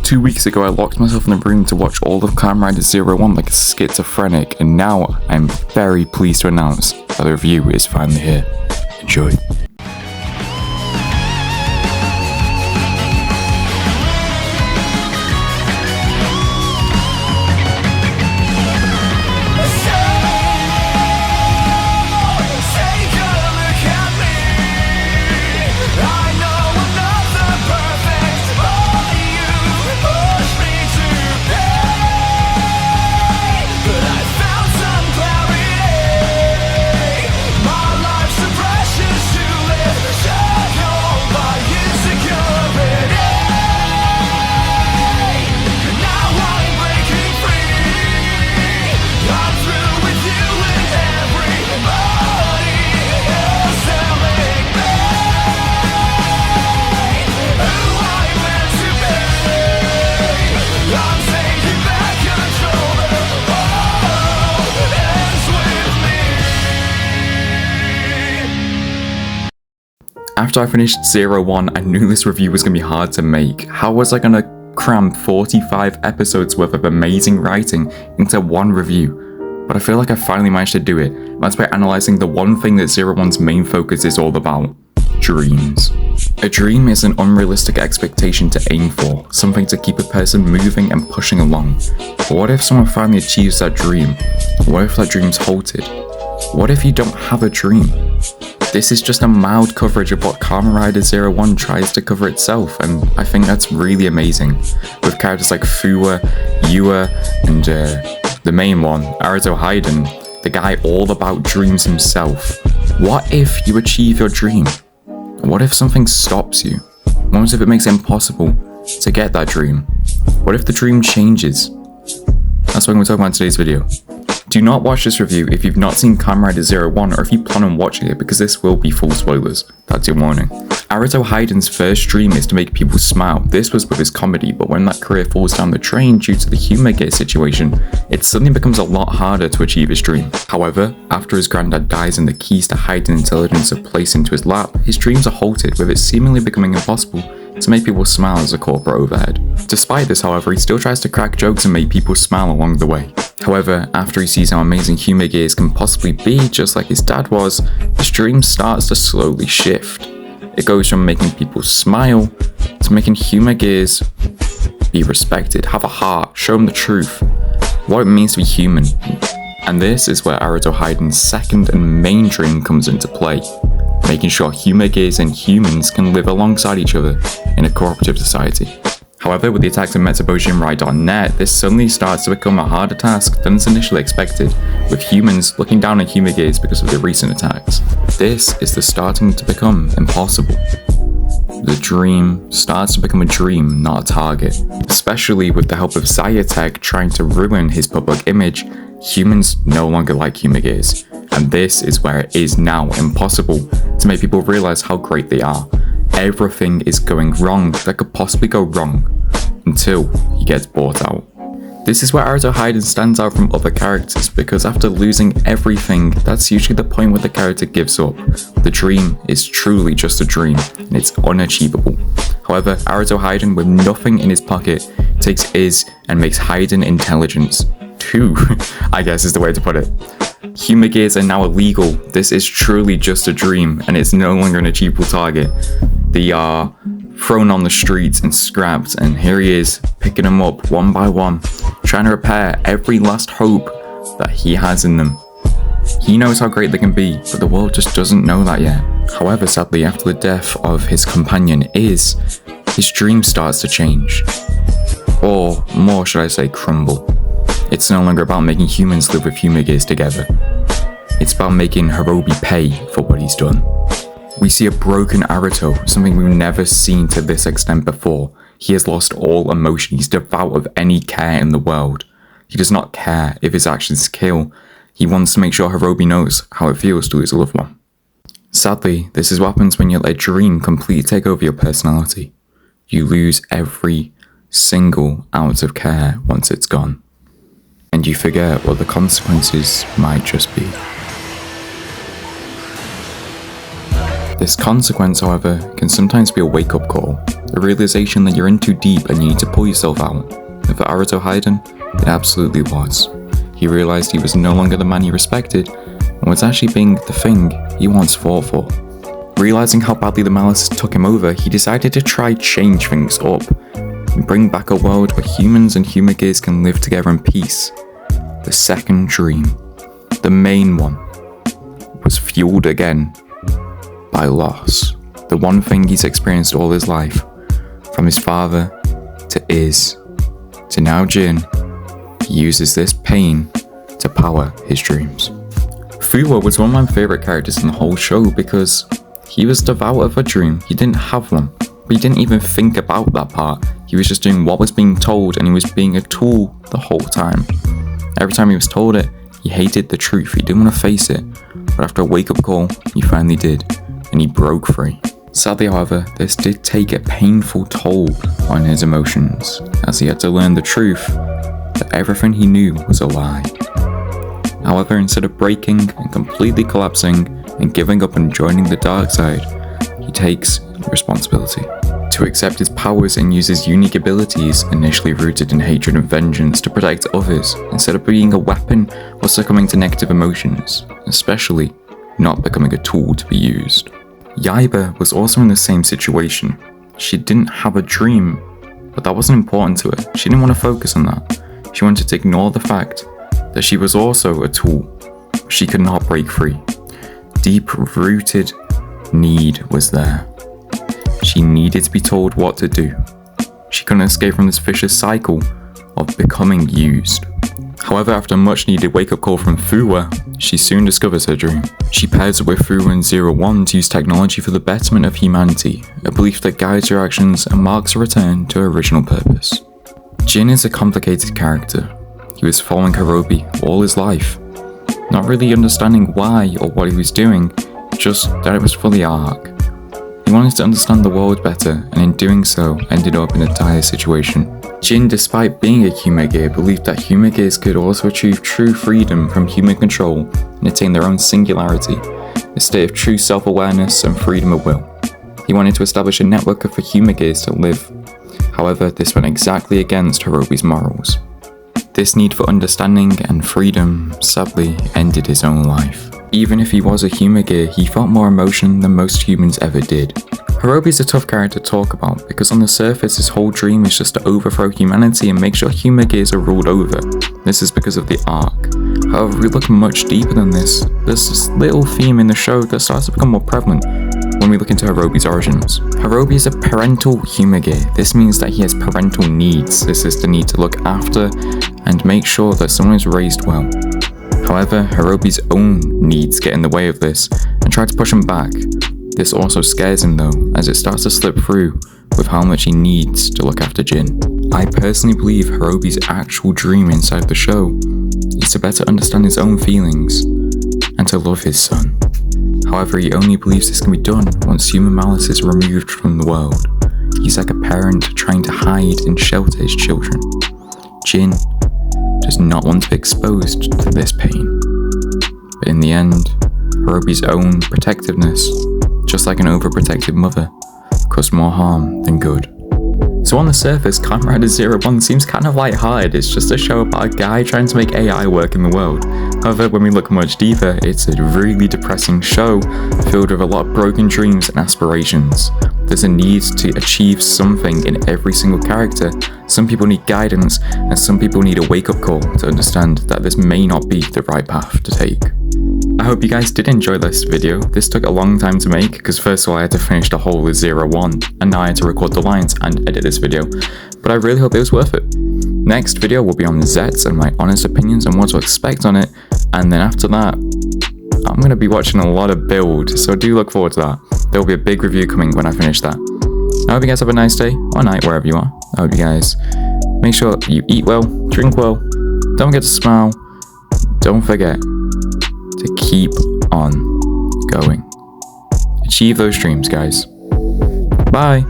2 weeks ago, I locked myself in a room to watch all of Kamen Rider 01 like a schizophrenic, and now I'm very pleased to announce that the review is finally here. Enjoy. After I finished 01, I knew this review was going to be hard to make. How was I going to cram 45 episodes worth of amazing writing into one review? But I feel like I finally managed to do it. That's by analysing the one thing that 01's main focus is all about: dreams. A dream is an unrealistic expectation to aim for, something to keep a person moving and pushing along. But what if someone finally achieves that dream? What if that dream's halted? What if you don't have a dream? This is just a mild coverage of what Kamen Rider 01 tries to cover itself, and I think that's really amazing. With characters like Fuwa, Yua, and the main one, Aruto Hayden, the guy all about dreams himself. What if you achieve your dream? What if something stops you? What if it makes it impossible to get that dream? What if the dream changes? That's what I'm going to talk about in today's video. Do not watch this review if you've not seen Kamen Rider 01 or if you plan on watching it, because this will be full spoilers. That's your warning. Aruto Hayden's first dream is to make people smile. This was with his comedy, but when that career falls down the drain due to the humor gear situation, it suddenly becomes a lot harder to achieve his dream. However, after his granddad dies and the keys to Hayden intelligence are placed into his lap, his dreams are halted, with it seemingly becoming impossible to make people smile as a corporate overhead. Despite this, however, he still tries to crack jokes and make people smile along the way. However, after he sees how amazing humor gears can possibly be, just like his dad was, his dream starts to slowly shift. It goes from making people smile to making humor gears be respected, have a heart, show them the truth, what it means to be human. And this is where Aruto Hayden's second and main dream comes into play: making sure humor gears and humans can live alongside each other in a cooperative society. However, with the attacks of Metabotionrai.net, this suddenly starts to become a harder task than is initially expected, with humans looking down on humor gears because of the recent attacks. This is starting to become impossible. The dream starts to become a dream, not a target. Especially with the help of Zyatech trying to ruin his public image, humans no longer like humor gears. And this is where it is now impossible to make people realize how great they are. Everything is going wrong that could possibly go wrong, until he gets bought out. This is where Aruto Hayden stands out from other characters, because after losing everything, that's usually the point where the character gives up. The dream is truly just a dream, and it's unachievable. However, Aruto Hayden, with nothing in his pocket, takes his and makes Hayden intelligence 2, I guess is the way to put it. Humor gears are now illegal. This is truly just a dream, and it's no longer an achievable target. They are thrown on the streets and scrapped, and here he is, picking them up one by one, trying to repair every last hope that he has in them. He knows how great they can be, but the world just doesn't know that yet. However, sadly, after the death of his companion his dream starts to change. Or more should I say, crumble. It's no longer about making humans live with humor gears together. It's about making Hirobi pay for what he's done. We see a broken Aruto, something we've never seen to this extent before. He has lost all emotion, he's devoid of any care in the world. He does not care if his actions kill. He wants to make sure Hirobi knows how it feels to lose a loved one. Sadly, this is what happens when you let a dream completely take over your personality. You lose every single ounce of care once it's gone. And you forget what the consequences might just be. This consequence, however, can sometimes be a wake-up call. The realization that you're in too deep and you need to pull yourself out. And for Aruto Haiden, it absolutely was. He realized he was no longer the man he respected, and was actually being the thing he once fought for. Realizing how badly the malice took him over, he decided to try change things up, and bring back a world where humans and humagears can live together in peace. The second dream, the main one, was fueled again by loss. The one thing he's experienced all his life, from his father to Iz, to now Jin. He uses this pain to power his dreams. Fuwa was one of my favourite characters in the whole show because he was devout of a dream. He didn't have one, but he didn't even think about that part. He was just doing what was being told, and he was being a tool the whole time. Every time he was told it, he hated the truth. He didn't want to face it, but after a wake-up call, he finally did, and he broke free. Sadly, however, this did take a painful toll on his emotions, as he had to learn the truth that everything he knew was a lie. However, instead of breaking and completely collapsing and giving up and joining the dark side, he takes responsibility to accept his powers and use his unique abilities, initially rooted in hatred and vengeance, to protect others, instead of being a weapon or succumbing to negative emotions, especially not becoming a tool to be used. Yaiba was also in the same situation. She didn't have a dream, but that wasn't important to her. She didn't want to focus on that. She wanted to ignore the fact that she was also a tool. She could not break free. Deep-rooted need was there. She needed to be told what to do. She couldn't escape from this vicious cycle of becoming used. However, after a much-needed wake-up call from Fuwa, she soon discovers her dream. She pairs up with Fuwa and 01 to use technology for the betterment of humanity, a belief that guides her actions and marks a return to her original purpose. Jin is a complicated character. He was following Hirobi all his life, not really understanding why or what he was doing, just that it was for the arc. He wanted to understand the world better, and in doing so, ended up in a dire situation. Jin, despite being a humagear, believed that humagears could also achieve true freedom from human control and attain their own singularity, a state of true self-awareness and freedom of will. He wanted to establish a network for humagears to live. However, this went exactly against Hirobi's morals. This need for understanding and freedom, sadly, ended his own life. Even if he was a humagear, he felt more emotion than most humans ever did. Hirobi's a tough character to talk about because on the surface his whole dream is just to overthrow humanity and make sure humagears are ruled over. This is because of the arc. However, we look much deeper than this. There's this little theme in the show that starts to become more prevalent when we look into Hirobi's origins. Hirobi is a parental humagear. This means that he has parental needs. This is the need to look after and make sure that someone is raised well. However, Hirobi's own needs get in the way of this and try to push him back. This also scares him though, as it starts to slip through with how much he needs to look after Jin. I personally believe Hirobi's actual dream inside the show is to better understand his own feelings and to love his son. However, he only believes this can be done once human malice is removed from the world. He's like a parent trying to hide and shelter his children. Jin does not want to be exposed to this pain. But in the end, Hirobi's own protectiveness, just like an overprotective mother, caused more harm than good. So on the surface, Kamen Rider 01 seems kind of light-hearted. It's just a show about a guy trying to make AI work in the world. However, when we look much deeper, it's a really depressing show filled with a lot of broken dreams and aspirations. There's a need to achieve something in every single character. Some people need guidance, and some people need a wake-up call to understand that this may not be the right path to take. I hope you guys did enjoy this video. This took a long time to make because first of all I had to finish the whole 01 and now I had to record the lines and edit this video, but I really hope it was worth it. Next video will be on Zets and my honest opinions on what to expect on it, and then after that I'm going to be watching a lot of build, so do look forward to that. There will be a big review coming when I finish that. I hope you guys have a nice day or night wherever you are. I hope you guys make sure you eat well, drink well, don't forget to smile, don't forget to keep on going. Achieve those dreams, guys. Bye.